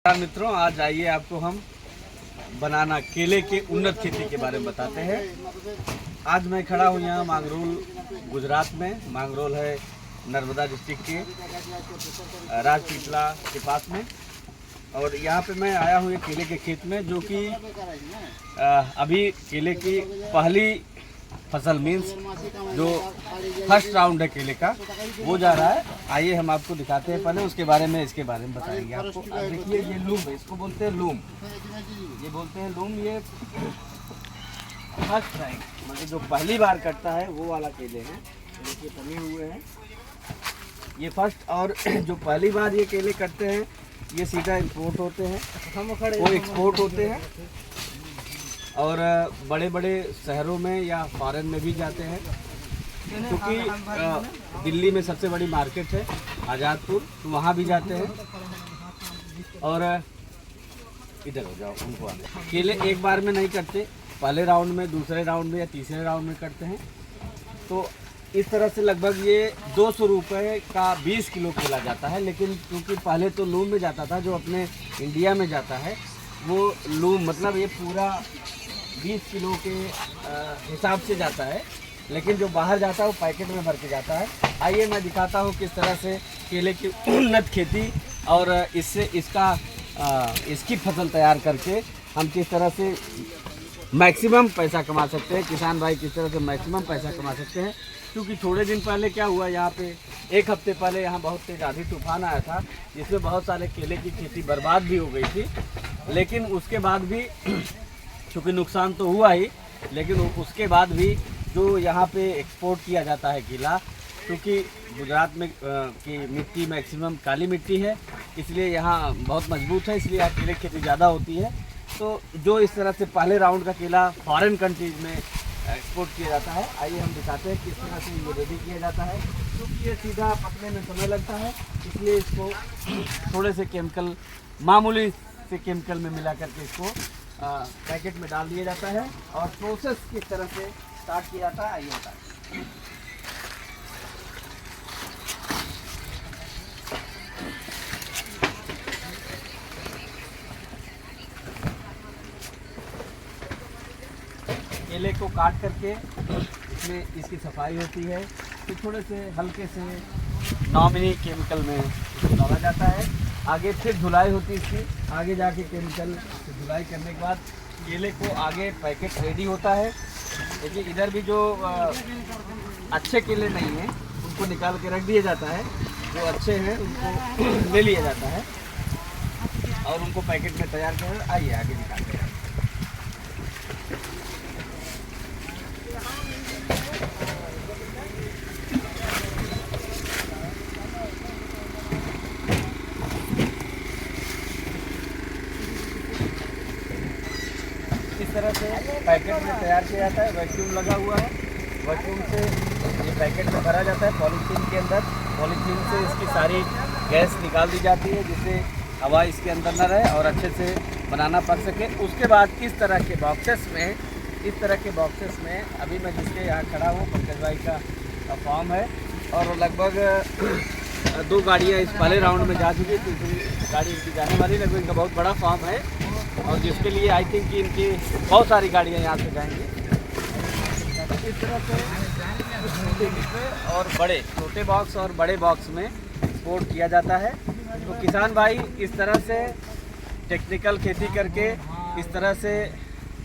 मित्रों, आज आइए आपको हम बनाना केले के उन्नत खेती के बारे में बताते हैं। आज मैं खड़ा हूँ यहाँ मांगरोल गुजरात में। मांगरोल है नर्मदा डिस्ट्रिक्ट के राजपीपला के पास में, और यहाँ पे मैं आया हूँ एक केले के खेत में, जो कि अभी केले की पहली फसल मीन्स जो फर्स्ट राउंड है केले का वो जा रहा है। आइए हम आपको दिखाते हैं, पहले उसके बारे में इसके बारे में बताएंगे आपको। देखिए ये लूम है, इसको बोलते हैं लूम, ये बोलते हैं लूम। ये फर्स्ट टाइम मतलब जो पहली बार कटता है वो वाला केले हैं, देखिए तने हुए हैं ये फर्स्ट। और जो पहली बार ये केले कटते हैं ये सीधा इंपोर्ट होते हैं, वो एक्सपोर्ट होते हैं और बड़े बड़े शहरों में या फॉरेन में भी जाते हैं, क्योंकि दिल्ली में सबसे बड़ी मार्केट है आज़ादपुर, तो वहाँ भी जाते हैं। और इधर हो जाओ, उनको आते केले एक बार में नहीं कटते, पहले राउंड में, दूसरे राउंड में या तीसरे राउंड में कटते हैं। तो इस तरह से लगभग ये 200 रुपये का 20 किलो केला जाता है। लेकिन क्योंकि पहले तो लूम में जाता था, जो अपने इंडिया में जाता है वो लूम मतलब ये पूरा 20 किलो के हिसाब से जाता है, लेकिन जो बाहर जाता है वो पैकेट में भर के जाता है। आइए मैं दिखाता हूँ किस तरह से केले की उन्नत खेती और इससे इसकी फसल तैयार करके हम किस तरह से मैक्सिमम पैसा कमा सकते हैं। किसान भाई किस तरह से मैक्सिमम पैसा कमा सकते हैं, क्योंकि थोड़े दिन पहले क्या हुआ, यहाँ पे एक हफ्ते पहले यहाँ बहुत तेज आंधी तूफान आया था, जिसमें बहुत सारे केले की खेती बर्बाद भी हो गई थी। लेकिन उसके बाद भी चूँकि नुकसान तो हुआ ही, लेकिन उसके बाद भी जो यहाँ पे एक्सपोर्ट किया जाता है केला, क्योंकि गुजरात में की मिट्टी मैक्सिमम काली मिट्टी है, इसलिए यहाँ बहुत मजबूत है, इसलिए यहाँ केले की खेती ज़्यादा होती है। तो जो इस तरह से पहले राउंड का केला फॉरेन कंट्रीज़ में एक्सपोर्ट किया जाता है, आइए हम दिखाते हैं किस तरह से ये रेडी किया जाता है। क्योंकि ये सीधा पकने में समय लगता है, इसलिए इसको थोड़े से केमिकल, मामूली से केमिकल में मिला करके इसको पैकेट में डाल दिया जाता है और प्रोसेस किस तरह से स्टार्ट किया जाता है आइए बताएं। केले को काट करके इसमें इसकी सफाई होती है, फिर थोड़े से हल्के से नॉमिनी केमिकल में इसको डाला जाता है। आगे फिर धुलाई होती है इसकी, आगे जाके केमिकल से धुलाई करने के बाद केले को आगे पैकेट रेडी होता है। देखिए इधर भी जो अच्छे केले नहीं हैं उनको निकाल के रख दिया जाता है, जो अच्छे हैं उनको ले लिया जाता है और उनको पैकेट में तैयार कर आइए आगे निकालते हैं। इस तरह से पैकेट में तैयार किया जाता है, वैक्यूम लगा हुआ है, वैक्यूम से ये पैकेट में भरा जाता है पॉलीथीन के अंदर। पॉलीथीन से इसकी सारी गैस निकाल दी जाती है, जिससे हवा इसके अंदर न रहे और अच्छे से बनाना पक सके। उसके बाद इस तरह के बॉक्सेस में अभी मैं जिसके यहाँ खड़ा हूँ पंकज भाई का फार्म है, और लगभग 2 गाड़ियाँ इस पहले राउंड में जा चुकी, तीसरी गाड़ी इनकी जाने वाली। लगभग इनका बहुत बड़ा फार्म है और जिसके लिए आई थिंक कि इनकी बहुत सारी गाड़ियाँ यहाँ से जाएंगी। इस तरह से और छोटे बॉक्स और बड़े बॉक्स में एक्सपोर्ट किया जाता है। तो किसान भाई इस तरह से टेक्निकल खेती करके, इस तरह से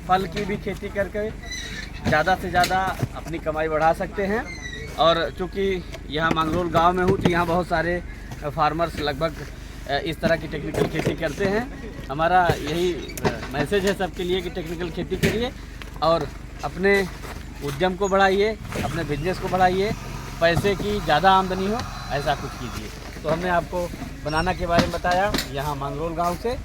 फल की भी खेती करके ज़्यादा से ज़्यादा अपनी कमाई बढ़ा सकते हैं। और चूँकि यहाँ मांगरोल गांव में हूँ तो यहाँ बहुत सारे फार्मर्स लगभग इस तरह की टेक्निकल खेती करते हैं। हमारा यही मैसेज है सबके लिए कि टेक्निकल खेती करिए और अपने उद्यम को बढ़ाइए, अपने बिजनेस को बढ़ाइए, पैसे की ज़्यादा आमदनी हो ऐसा कुछ कीजिए। तो हमने आपको बनाना के बारे में बताया यहाँ मांगरोल गांव से,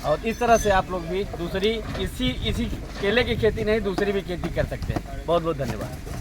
और इस तरह से आप लोग भी दूसरी इसी केले की खेती नहीं दूसरी भी खेती कर सकते हैं। बहुत बहुत धन्यवाद।